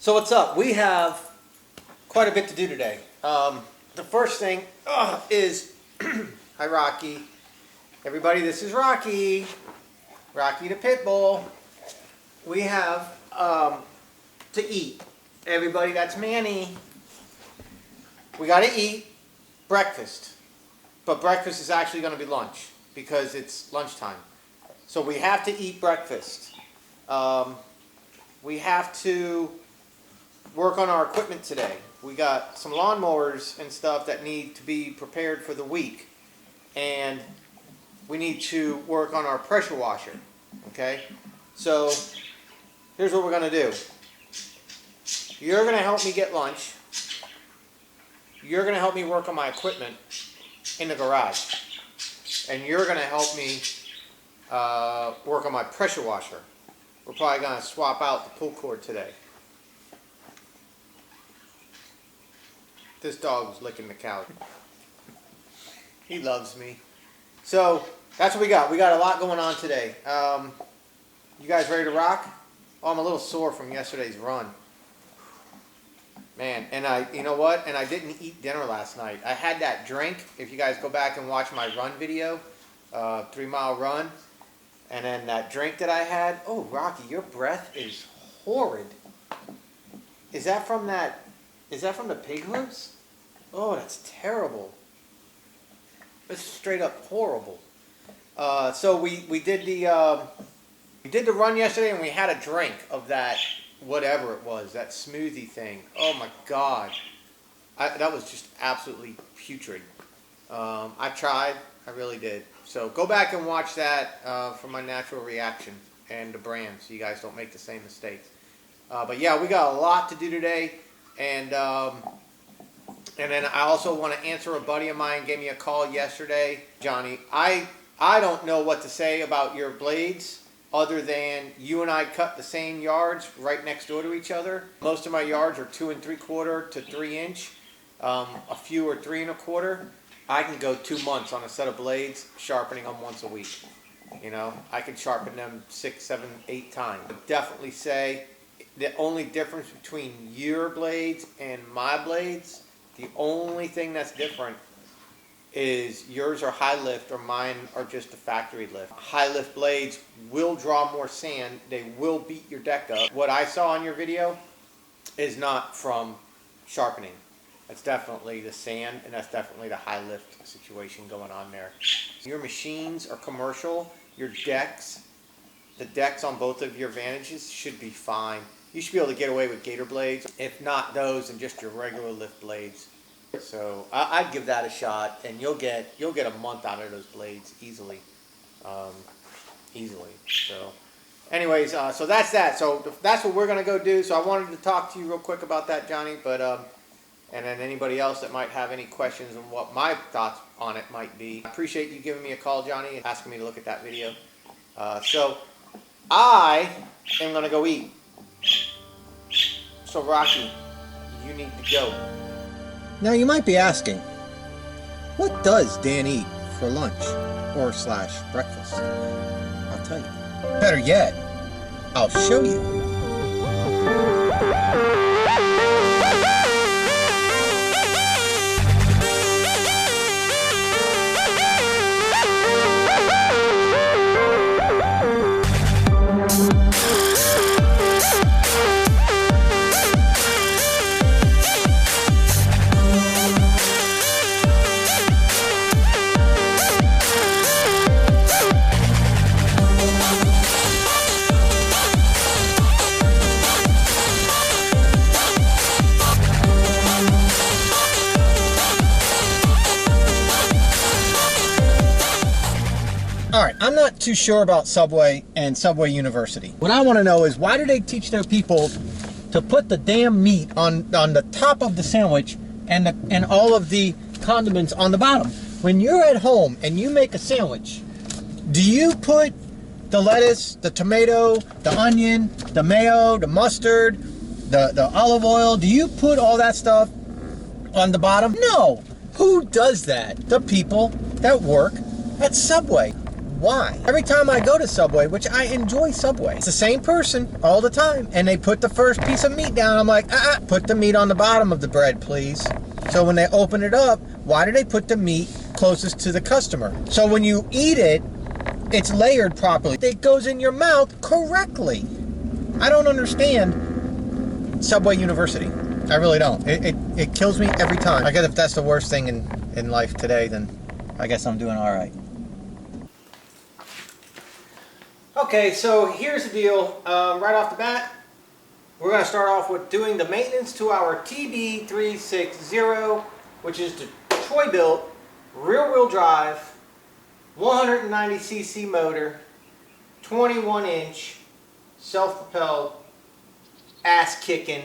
So what's up? We have quite a bit to do today. The first thing is, hi Rocky. Everybody, this is Rocky. Rocky the Pitbull. We have to eat. Everybody, that's Manny. We gotta eat breakfast. But breakfast is actually gonna be lunch because it's lunchtime. So we have to eat breakfast. We have to work on our equipment today. We got some lawnmowers and stuff that need to be prepared for the week. And we need to work on our pressure washer. Okay? So here's what we're gonna do. You're gonna help me get lunch. You're gonna help me work on my equipment in the garage. And you're gonna help me work on my pressure washer. We're probably gonna swap out the pull cord today. This dog was licking the couch. He loves me. So that's what we got. We got a lot going on today. You guys ready to rock? Oh, I'm a little sore from yesterday's run. Man, and you know what? And I didn't eat dinner last night. I had that drink. If you guys go back and watch my run video, 3 mile run, and then that drink that I had. Oh, Rocky, your breath is horrid. Is that from that? Is that from the pig hooves? Oh, that's terrible. It's straight up horrible. So we did the run yesterday, and we had a drink of that whatever it was, that smoothie thing. Oh my God, that was just absolutely putrid. I tried, I really did. So go back and watch that for my natural reaction and the brand, so you guys don't make the same mistakes. But yeah, we got a lot to do today. And then I also want to answer a buddy of mine gave me a call yesterday. Johnny, I don't know what to say about your blades other than you and I cut the same yards right next door to each other. Most of my yards are 2 3/4 to 3 inch. A few are 3 1/4. I can go 2 months on a set of blades, sharpening them once a week. You know, I can sharpen them 6, 7, 8 times. I would definitely say the only difference between your blades and my blades, the only thing that's different is yours are high lift or mine are just a factory lift. High lift blades will draw more sand. They will beat your deck up. What I saw on your video is not from sharpening. That's definitely the sand, and that's definitely the high lift situation going on there. Your machines are commercial. Your decks, the decks on both of your Vantages should be fine. You should be able to get away with gator blades. If not those, and just your regular lift blades. So I'd give that a shot, and you'll get a month out of those blades easily, easily. So, anyways, so that's that. So that's what we're gonna go do. So I wanted to talk to you real quick about that, Johnny. But and then anybody else that might have any questions on what my thoughts on it might be. I appreciate you giving me a call, Johnny, and asking me to look at that video. So I am gonna go eat. So Rocky, you need to go. Now you might be asking, what does Dan eat for lunch or / breakfast? I'll tell you. Better yet, I'll show you. Alright, I'm not too sure about Subway and Subway University. What I want to know is, why do they teach their people to put the damn meat on the top of the sandwich and all of the condiments on the bottom? When you're at home and you make a sandwich, do you put the lettuce, the tomato, the onion, the mayo, the mustard, the olive oil, do you put all that stuff on the bottom? No! Who does that? The people that work at Subway. Why? Every time I go to Subway, which I enjoy Subway, it's the same person all the time, and they put the first piece of meat down. I'm like, put the meat on the bottom of the bread, please. So when they open it up, why do they put the meat closest to the customer? So when you eat it, it's layered properly. It goes in your mouth correctly. I don't understand Subway University. I really don't. It kills me every time. I guess if that's the worst thing in life today, then I guess I'm doing all right. Okay, so here's the deal. Right off the bat, we're going to start off with doing the maintenance to our TB360, which is the Troy-BILT rear-wheel drive, 190cc motor, 21-inch, self-propelled, ass-kicking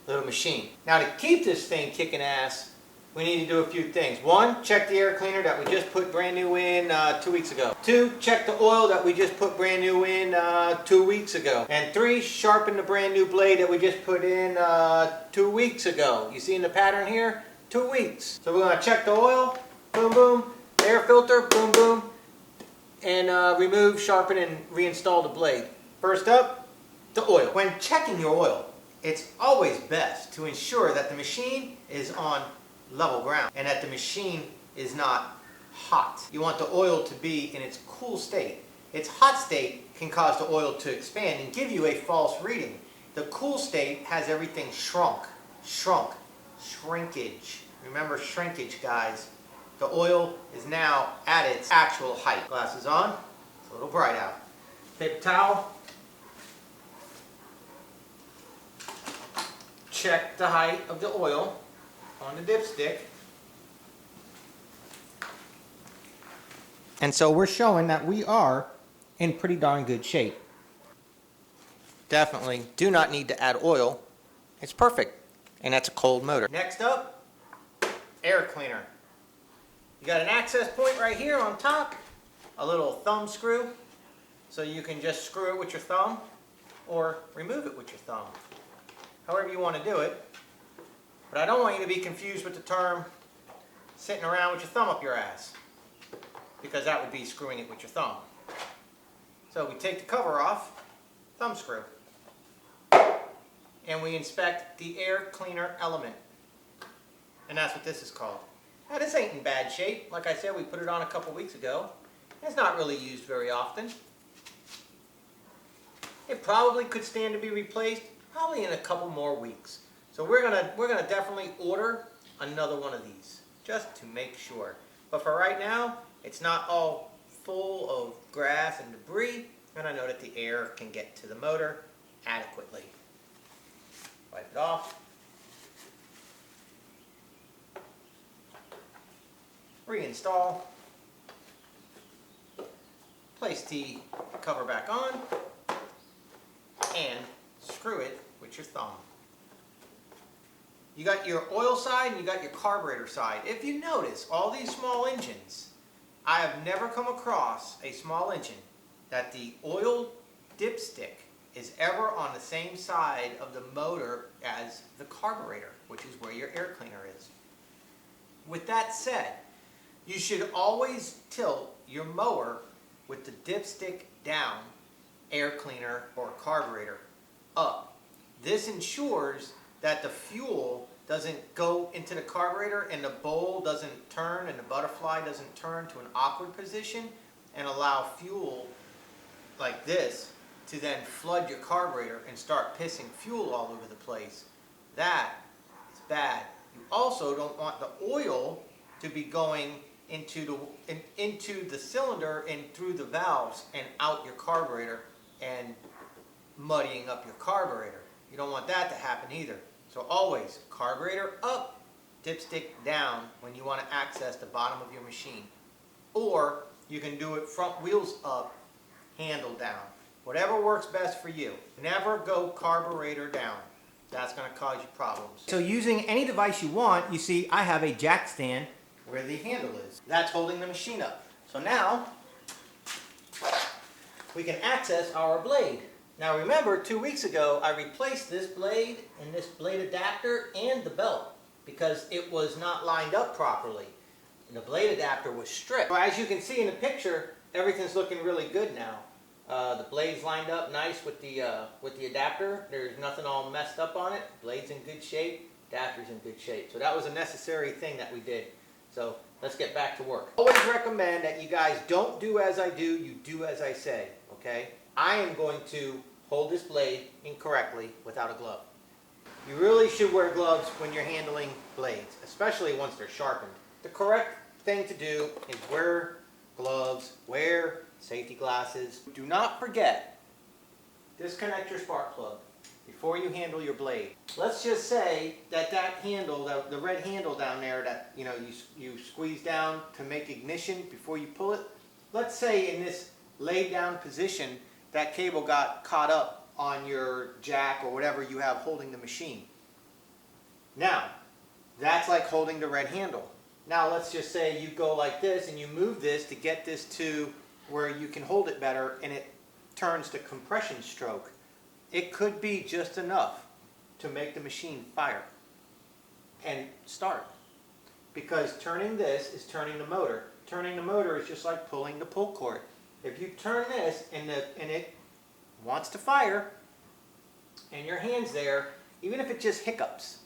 little machine. Now to keep this thing kicking ass, we need to do a few things. One, check the air cleaner that we just put brand new in 2 weeks ago. Two, check the oil that we just put brand new in 2 weeks ago. And three, sharpen the brand new blade that we just put in 2 weeks ago. You see in the pattern here? 2 weeks. So we're going to check the oil, boom boom, air filter, boom boom, and remove, sharpen, and reinstall the blade. First up, the oil. When checking your oil, it's always best to ensure that the machine is on level ground and that the machine is not hot. You want the oil to be in its cool state. Its hot state can cause the oil to expand and give you a false reading. The cool state has everything shrinkage. Remember shrinkage, guys. The oil is now at its actual height. Glasses on, it's a little bright out. Paper towel. Check the height of the oil on the dipstick. And so we're showing that we are in pretty darn good shape. Definitely do not need to add oil. It's perfect. And that's a cold motor. Next up, air cleaner. You got an access point right here on top, a little thumb screw, so you can just screw it with your thumb or remove it with your thumb. However you want to do it. But I don't want you to be confused with the term sitting around with your thumb up your ass, because that would be screwing it with your thumb. So we take the cover off, thumb screw, and we inspect the air cleaner element. And that's what this is called. Now this ain't in bad shape. Like I said, we put it on a couple weeks ago. It's not really used very often. It probably could stand to be replaced probably in a couple more weeks. So we're gonna definitely order another one of these just to make sure. But for right now, it's not all full of grass and debris, and I know that the air can get to the motor adequately. Wipe it off. Reinstall. Place the cover back on and screw it with your thumb. You got your oil side and you got your carburetor side. If you notice, all these small engines, I have never come across a small engine that the oil dipstick is ever on the same side of the motor as the carburetor, which is where your air cleaner is. With that said, you should always tilt your mower with the dipstick down, air cleaner or carburetor up. This ensures that the fuel doesn't go into the carburetor and the bowl doesn't turn and the butterfly doesn't turn to an awkward position and allow fuel like this to then flood your carburetor and start pissing fuel all over the place. That is bad. You also don't want the oil to be going into the cylinder and through the valves and out your carburetor and muddying up your carburetor. You don't want that to happen either. So always carburetor up, dipstick down when you want to access the bottom of your machine. Or you can do it front wheels up, handle down. Whatever works best for you. Never go carburetor down. That's going to cause you problems. So using any device you want, you see I have a jack stand where the handle is. That's holding the machine up. So now we can access our blade. Now remember, 2 weeks ago I replaced this blade and this blade adapter and the belt because it was not lined up properly. And the blade adapter was stripped. So as you can see in the picture, everything's looking really good now. The blade's lined up nice with the adapter. There's nothing all messed up on it. Blade's in good shape. Adapter's in good shape. So that was a necessary thing that we did. So let's get back to work. Always recommend that you guys don't do as I do, you do as I say, okay? I am going to hold this blade incorrectly without a glove. You really should wear gloves when you're handling blades, especially once they're sharpened. The correct thing to do is wear gloves, wear safety glasses. Do not forget, disconnect your spark plug before you handle your blade. Let's just say that handle, the red handle down there that you squeeze down to make ignition before you pull it. Let's say in this laid down position that cable got caught up on your jack or whatever you have holding the machine. Now, that's like holding the red handle. Now let's just say you go like this and you move this to get this to where you can hold it better, and it turns to compression stroke. It could be just enough to make the machine fire and start. Because turning this is turning the motor. Turning the motor is just like pulling the pull cord. If you turn this and it wants to fire, and your hand's there, even if it just hiccups,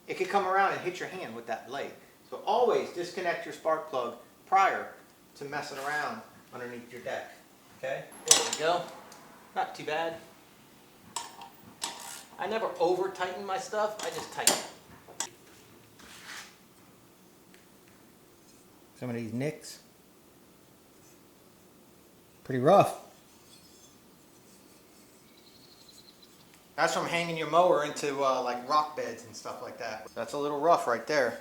it could come around and hit your hand with that blade. So always disconnect your spark plug prior to messing around underneath your deck. Okay, there we go. Not too bad. I never over tighten my stuff, I just tighten. Some of these nicks, pretty rough. That's from hanging your mower into like rock beds and stuff like that. That's a little rough right there.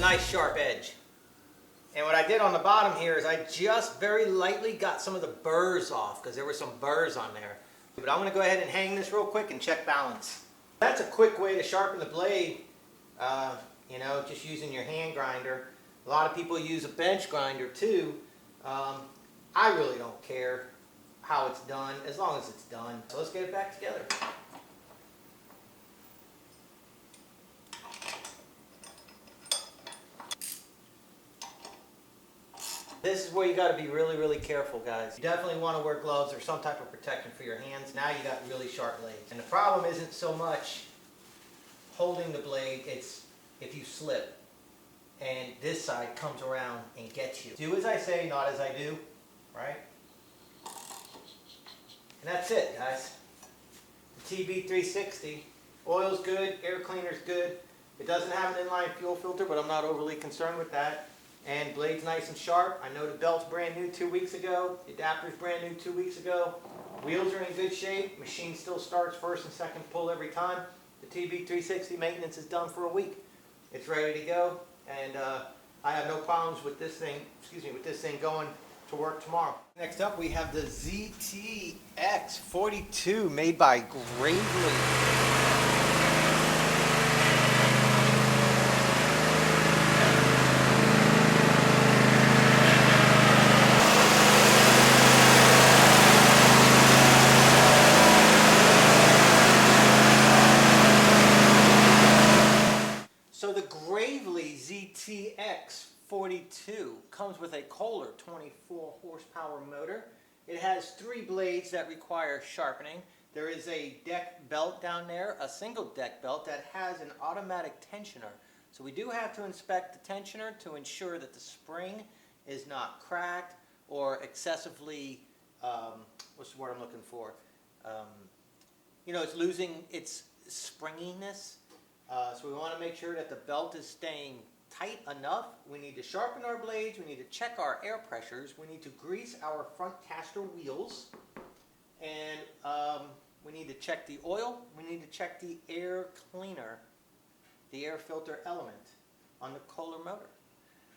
Nice sharp edge. And what I did on the bottom here is I just very lightly got some of the burrs off because there were some burrs on there. But I'm going to go ahead and hang this real quick and check balance. That's a quick way to sharpen the blade, just using your hand grinder. A lot of people use a bench grinder too. I really don't care how it's done as long as it's done. So let's get it back together. This is where you got to be really, really careful, guys. You definitely want to wear gloves or some type of protection for your hands. Now you got really sharp blades. And the problem isn't so much holding the blade, it's if you slip and this side comes around and gets you. Do as I say, not as I do, right? And that's it, guys. The TB360, oil's good, air cleaner's good. It doesn't have an inline fuel filter, but I'm not overly concerned with that. And blade's nice and sharp. I know the belt's brand new 2 weeks ago. The adapter's brand new 2 weeks ago. Wheels are in good shape. Machine still starts first and second pull every time. The TB360 maintenance is done for a week. It's ready to go, and I have no problems with this thing. With this thing going to work tomorrow. Next up, we have the ZTX42 made by Gravely. ZTX42 comes with a Kohler 24 horsepower motor. It has 3 blades that require sharpening. There is a deck belt down there, a single deck belt that has an automatic tensioner. So we do have to inspect the tensioner to ensure that the spring is not cracked or excessively, what's the word I'm looking for? It's losing its springiness. So we want to make sure that the belt is staying tight enough. We need to sharpen our blades. We need to check our air pressures. We need to grease our front caster wheels. And we need to check the oil. We need to check the air cleaner, the air filter element on the Kohler motor.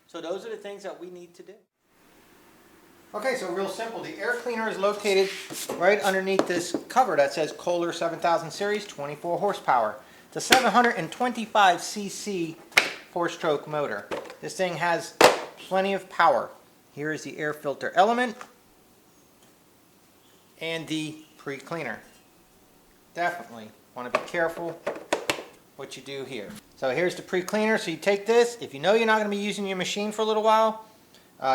So those are the things that we need to do. Okay, so real simple. The air cleaner is located right underneath this cover that says Kohler 7000 series, 24 horsepower. It's a 725 cc 4-stroke motor. This thing has plenty of power. Here is the air filter element and the pre-cleaner. Definitely want to be careful what you do here. So here's the pre-cleaner. So you take this, if you know you're not going to be using your machine for a little while,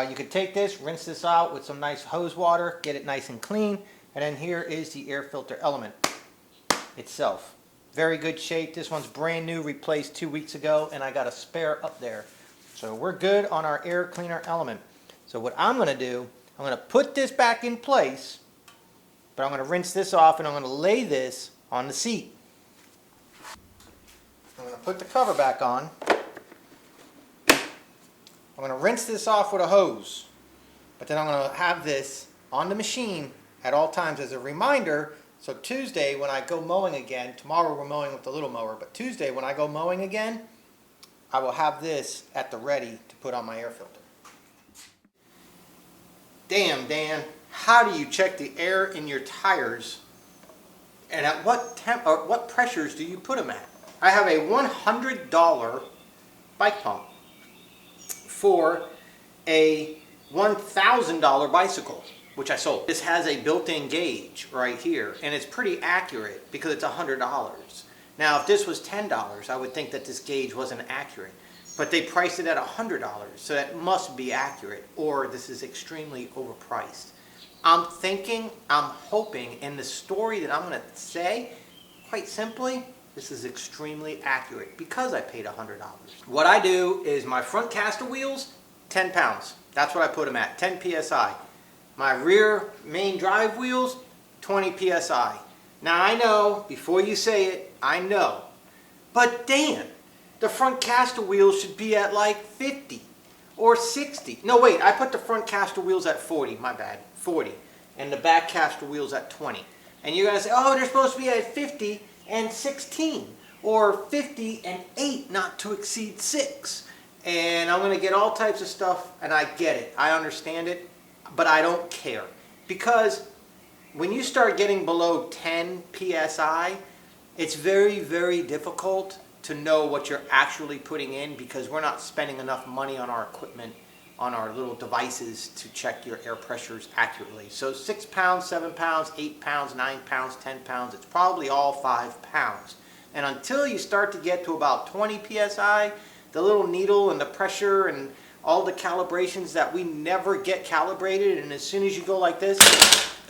you could take this, rinse this out with some nice hose water, get it nice and clean, and then here is the air filter element itself. Very good shape. This one's brand new, replaced 2 weeks ago, and I got a spare up there. So we're good on our air cleaner element. So what I'm going to do, I'm going to put this back in place, but I'm going to rinse this off and I'm going to lay this on the seat. I'm going to put the cover back on. I'm going to rinse this off with a hose, but then I'm going to have this on the machine at all times as a reminder. So Tuesday when I go mowing again, tomorrow we're mowing with the little mower, but Tuesday when I go mowing again, I will have this at the ready to put on my air filter. Damn, Dan, how do you check the air in your tires, and at what temp or what pressures do you put them at? I have a $100 bike pump for a $1,000 bicycle, which I sold. This has a built-in gauge right here, and it's pretty accurate because it's $100. Now, if this was $10, I would think that this gauge wasn't accurate, but they priced it at $100, so that must be accurate, or this is extremely overpriced. I'm thinking, I'm hoping, in the story that I'm going to say, quite simply, this is extremely accurate because I paid $100. What I do is my front caster wheels, 10 pounds. That's what I put them at, 10 PSI. My rear main drive wheels, 20 PSI. Now I know, before you say it, I know. But Dan, the front caster wheels should be at like 50 or 60. No wait, I put the front caster wheels at 40, my bad, 40. And the back caster wheels at 20. And you're gonna say, oh, they're supposed to be at 50 and 16. Or 50 and 8, not to exceed 6. And I'm gonna get all types of stuff, and I get it, I understand it. But I don't care, because when you start getting below 10 PSI, it's very, very difficult to know what you're actually putting in, because we're not spending enough money on our equipment, on our little devices to check your air pressures accurately. So 6 pounds, 7 pounds, 8 pounds, 9 pounds, 10 pounds, it's probably all 5 pounds. And until you start to get to about 20 PSI, the little needle and the pressure and all the calibrations that we never get calibrated, and as soon as you go like this,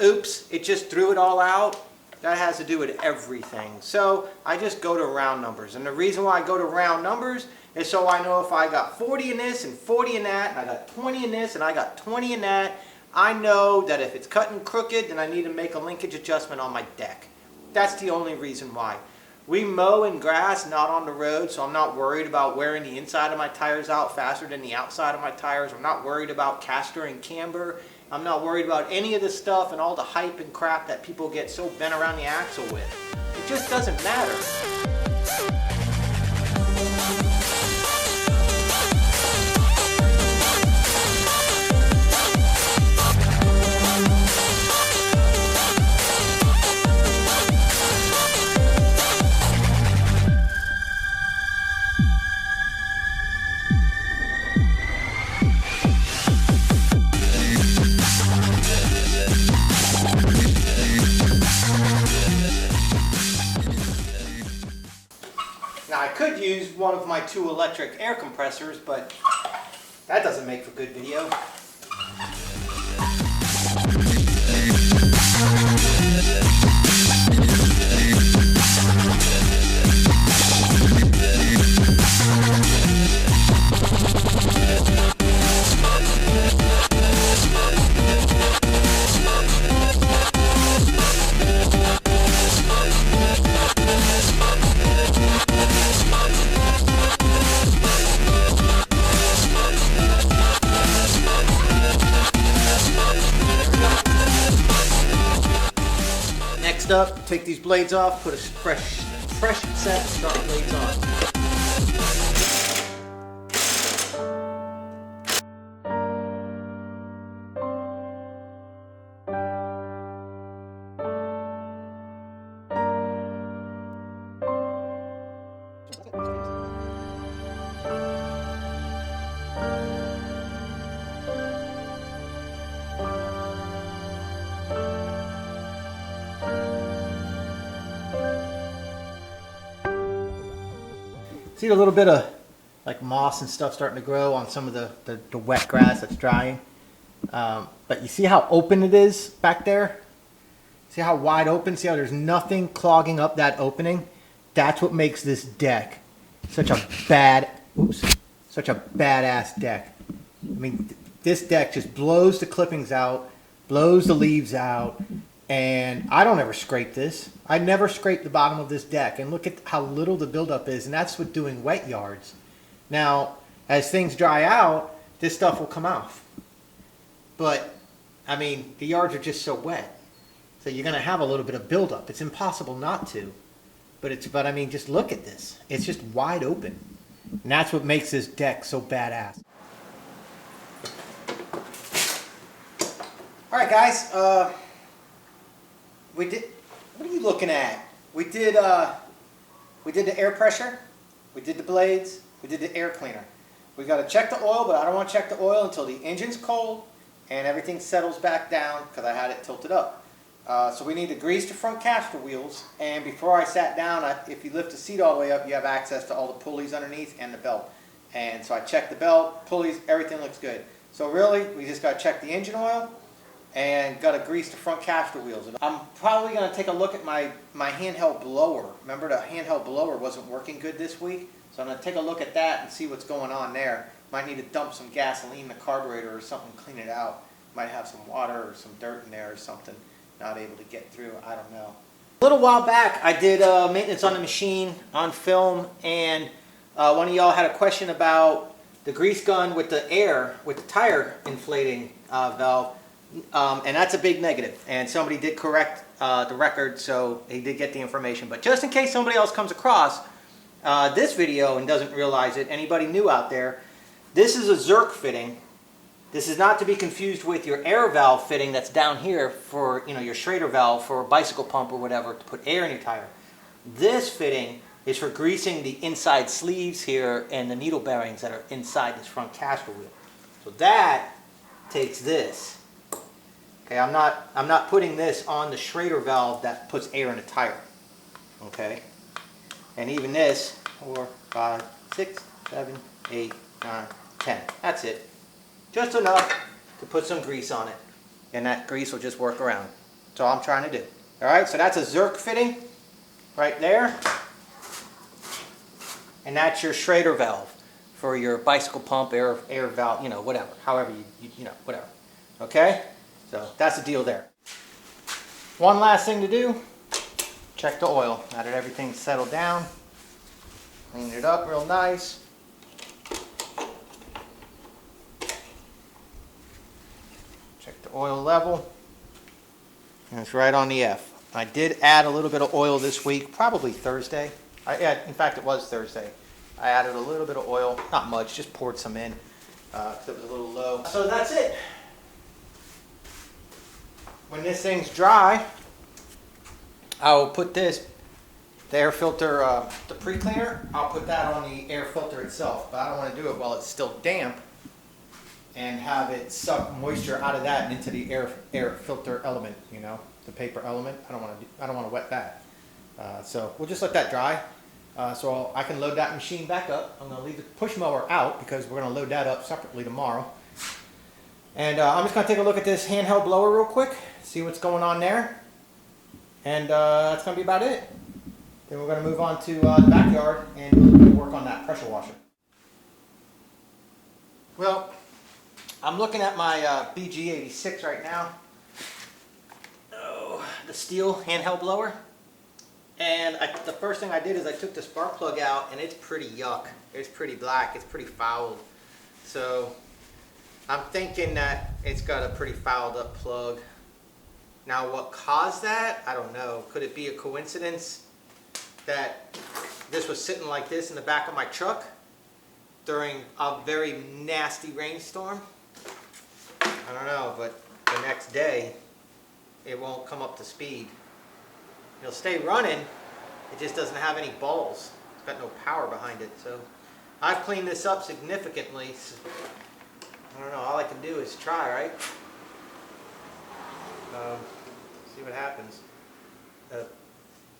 oops, it just threw it all out. That has to do with everything. So I just go to round numbers, and the reason why I go to round numbers is so I know if I got 40 in this and 40 in that, and I got 20 in this and I got 20 in that, I know that if it's cutting crooked, then I need to make a linkage adjustment on my deck. That's the only reason why. We mow in grass, not on the road, so I'm not worried about wearing the inside of my tires out faster than the outside of my tires. I'm not worried about caster and camber. I'm not worried about any of this stuff and all the hype and crap that people get so bent around the axle with. It just doesn't matter. Now I could use one of my 2 electric air compressors, but that doesn't make for good video. Next up, take these blades off, put a fresh set, start blades on. See a little bit of like moss and stuff starting to grow on some of the wet grass that's drying. But you see how open it is back there? See how wide open? See how there's nothing clogging up that opening? That's what makes this deck such a badass deck. I mean, this deck just blows the clippings out, blows the leaves out, and I don't ever scrape this. I never scrape the bottom of this deck, and look at how little the buildup is, and that's with doing wet yards. Now, as things dry out, this stuff will come off. But, I mean, the yards are just so wet, so you're going to have a little bit of buildup. It's impossible not to. But I mean, just look at this. It's just wide open. And that's what makes this deck so badass. All right, guys. What are you looking at? We did the air pressure. We did the blades. We did the air cleaner. We got to check the oil, but I don't want to check the oil until the engine's cold and everything settles back down because I had it tilted up. So we need to grease the front caster wheels, and before I sat down, if you lift the seat all the way up, you have access to all the pulleys underneath and the belt. And so I checked the belt, pulleys, everything looks good. So really, we just got to check the engine oil and got to grease the front caster wheels. I'm probably going to take a look at my handheld blower. Remember, the handheld blower wasn't working good this week, so I'm going to take a look at that and see what's going on there. Might need to dump some gasoline in the carburetor or something, clean it out. Might have some water or some dirt in there or something. Not able to get through, I don't know. A little while back, I did maintenance on the machine on film, and one of y'all had a question about the grease gun with the tire inflating valve, and that's a big negative. And somebody did correct the record, so he did get the information. But just in case somebody else comes across this video and doesn't realize it, anybody new out there, this is a Zerk fitting. This is not to be confused with your air valve fitting that's down here for, you know, your Schrader valve for a bicycle pump or whatever to put air in your tire. This fitting is for greasing the inside sleeves here and the needle bearings that are inside this front caster wheel. So that takes this. Okay, I'm not putting this on the Schrader valve that puts air in the tire. Okay, and even this 4, 5, 6, 7, 8, 9, 10. That's it. Just enough to put some grease on it, and that grease will just work around. That's all I'm trying to do. All right, so that's a Zerk fitting right there, and that's your Schrader valve for your bicycle pump, air valve, you know, whatever, however you know, whatever. Okay, so that's the deal there. One last thing to do: check the oil. Now that everything's settled down, clean it up real nice. Oil level, and it's right on the F. I did add a little bit of oil this week, probably Thursday. In fact, it was Thursday. I added a little bit of oil, not much, just poured some in because it was a little low. So that's it. When this thing's dry, I will put the air filter, the pre-cleaner, I'll put that on the air filter itself, but I don't want to do it while it's still damp and have it suck moisture out of that and into the air filter element, you know, the paper element. I don't want to wet that. So we'll just let that dry. So I can load that machine back up. I'm going to leave the push mower out because we're going to load that up separately tomorrow. And I'm just going to take a look at this handheld blower real quick, see what's going on there. And that's going to be about it. Then we're going to move on to the backyard and we'll work on that pressure washer. Well, I'm looking at my BG86 right now. Oh, the steel handheld blower. And the first thing I did is I took the spark plug out, and it's pretty yuck. It's pretty black. It's pretty fouled. So I'm thinking that it's got a pretty fouled up plug. Now what caused that, I don't know. Could it be a coincidence that this was sitting like this in the back of my truck during a very nasty rainstorm? I don't know, but the next day it won't come up to speed. It'll stay running, it just doesn't have any balls. It's got no power behind it. So I've cleaned this up significantly. So I don't know, all I can do is try, right? See what happens.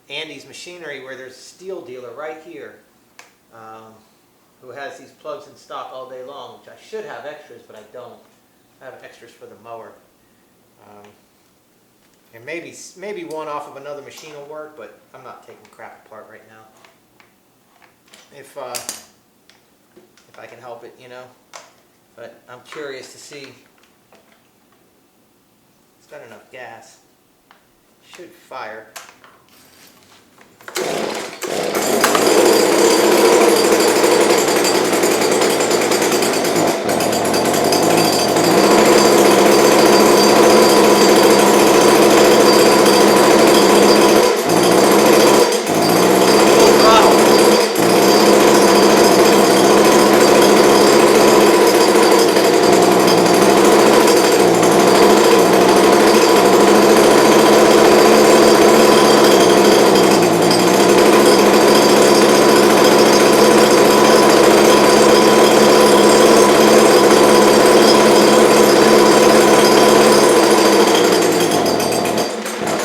Andy's Machinery, where there's a steel dealer right here, who has these plugs in stock all day long, which I should have extras, but I don't. I have extras for the mower. And maybe one off of another machine will work, but I'm not taking crap apart right now. If I can help it, you know. But I'm curious to see. It's got enough gas. Should fire.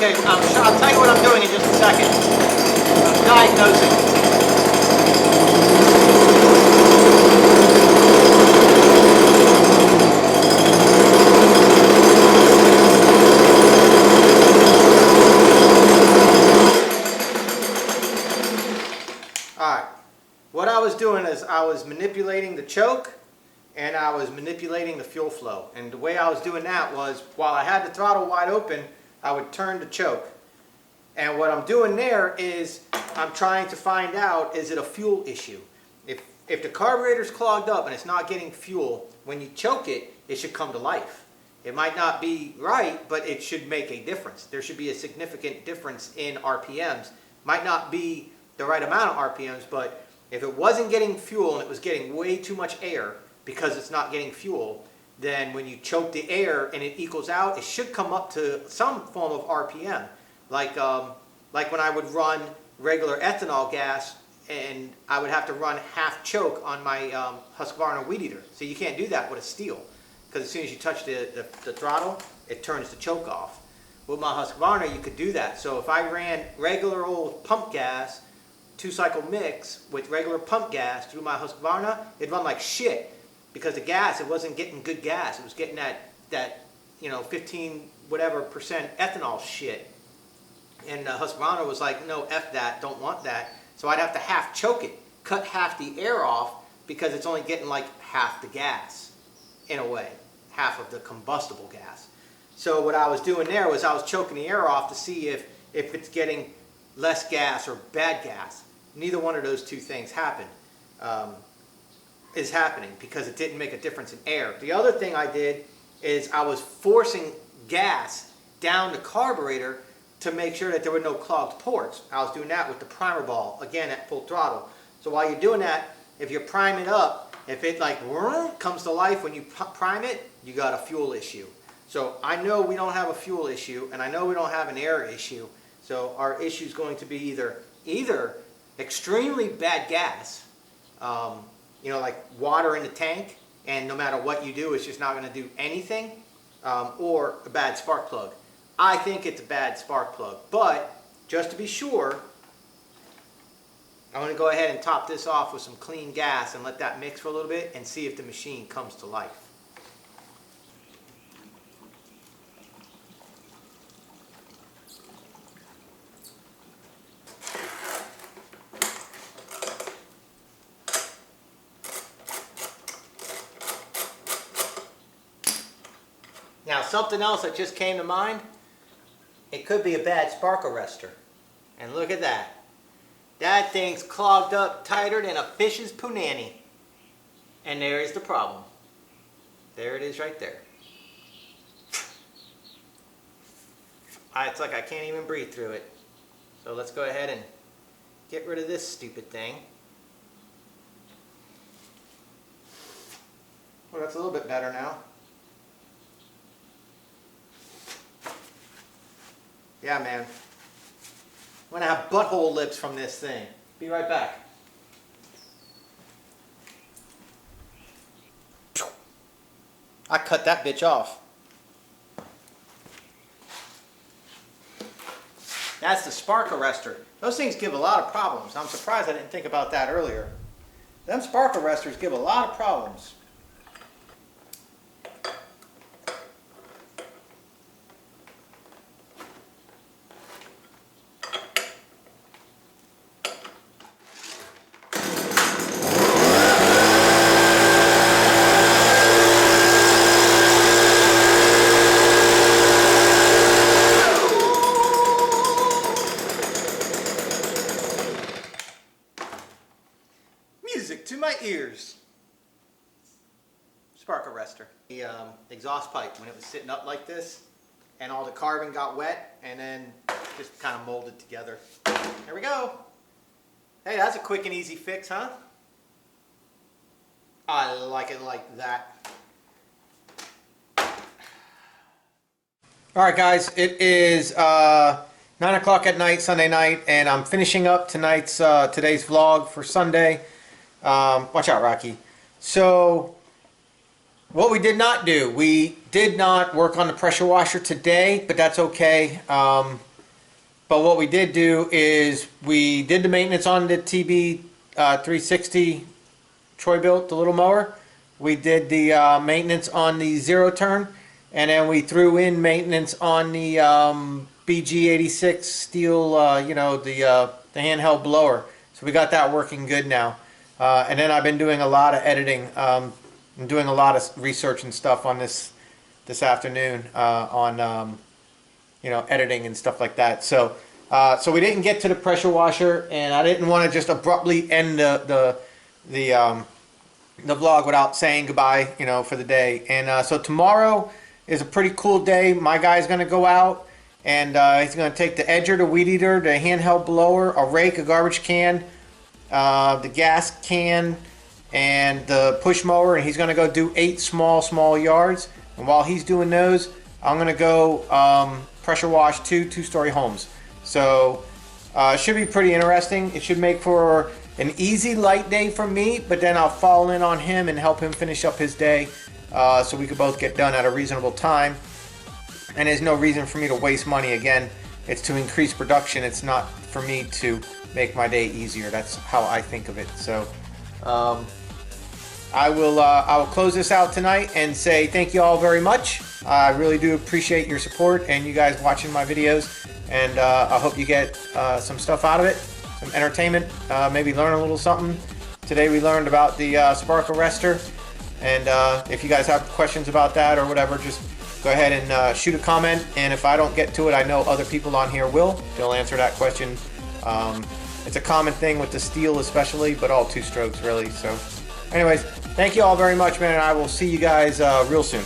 Okay, I'll tell you what I'm doing in just a second. I'm diagnosing. Alright, what I was doing is I was manipulating the choke and I was manipulating the fuel flow. And the way I was doing that was, while I had the throttle wide open, I would turn the choke. And what I'm doing there is I'm trying to find out, is it a fuel issue? If the carburetor's clogged up and it's not getting fuel, when you choke it, it should come to life. It might not be right, but it should make a difference. There should be a significant difference in RPMs. Might not be the right amount of RPMs, but if it wasn't getting fuel and it was getting way too much air because it's not getting fuel, then when you choke the air and it equals out, it should come up to some form of RPM. Like when I would run regular ethanol gas and I would have to run half choke on my Husqvarna weed eater. So you can't do that with a steel, because as soon as you touch the throttle, it turns the choke off. With my Husqvarna, you could do that. So if I ran regular old pump gas, 2-cycle mix with regular pump gas through my Husqvarna, it'd run like shit. Because the gas, it wasn't getting good gas. It was getting that 15 whatever percent ethanol shit. And Husqvarna was like, no, F that, don't want that. So I'd have to half choke it, cut half the air off, because it's only getting like half the gas, in a way, half of the combustible gas. So what I was doing there was I was choking the air off to see if it's getting less gas or bad gas. Neither one of those two things happened. Is happening because it didn't make a difference in air. The other thing I did is I was forcing gas down the carburetor to make sure that there were no clogged ports. I was doing that with the primer ball, again at full throttle. So while you're doing that, if you prime it up, if it like comes to life when you prime it, you got a fuel issue. So I know we don't have a fuel issue, and I know we don't have an air issue. So our issue is going to be either extremely bad gas, like water in the tank, and no matter what you do, it's just not going to do anything, or a bad spark plug. I think it's a bad spark plug, but just to be sure, I'm going to go ahead and top this off with some clean gas and let that mix for a little bit and see if the machine comes to life. Now, something else that just came to mind, it could be a bad spark arrestor. And look at that. That thing's clogged up tighter than a fish's punani. And there is the problem. There it is right there. It's like I can't even breathe through it. So let's go ahead and get rid of this stupid thing. Well, that's a little bit better now. Yeah, man. I'm gonna have butthole lips from this thing. Be right back. I cut that bitch off. That's the spark arrestor. Those things give a lot of problems. I'm surprised I didn't think about that earlier. Them spark arresters give a lot of problems. Music to my ears. Spark arrestor. The exhaust pipe, when it was sitting up like this, and all the carbon got wet, and then just kind of molded together. There we go. Hey, that's a quick and easy fix, huh? I like it like that. All right, guys, it is 9 o'clock at night, Sunday night, and I'm finishing up today's vlog for Sunday. Watch out, Rocky. So, what we did not do, we did not work on the pressure washer today, but that's okay. But what we did do is we did the maintenance on the TB 360 BILT, the little mower. We did the maintenance on the zero turn, and then we threw in maintenance on the BG86 steel, you know, the handheld blower. So we got that working good now. And then I've been doing a lot of editing. I'm doing a lot of research and stuff on this afternoon on you know, editing and stuff like that. So so we didn't get to the pressure washer, and I didn't want to just abruptly end the vlog without saying goodbye, you know, for the day. And so tomorrow is a pretty cool day. My guy's going to go out, and he's going to take the edger, the weed eater, the handheld blower, a rake, a garbage can, the gas can, and the push mower, and he's going to go do 8 small yards. And while he's doing those, I'm going to go pressure wash 2 two-story homes. So it should be pretty interesting. It should make for an easy light day for me, but then I'll fall in on him and help him finish up his day, so we could both get done at a reasonable time. And there's no reason for me to waste money. Again, it's to increase production. It's not for me to make my day easier. That's how I think of it. So I will close this out tonight and say thank you all very much. I really do appreciate your support and you guys watching my videos, and I hope you get some stuff out of it, some entertainment, maybe learn a little something. Today we learned about the spark arrestor, and if you guys have questions about that or whatever, just go ahead and shoot a comment, and if I don't get to it, I know other people on here will. They'll answer that question. It's a common thing with the steel especially, but all two strokes really. So anyways, thank you all very much, man, and I will see you guys real soon.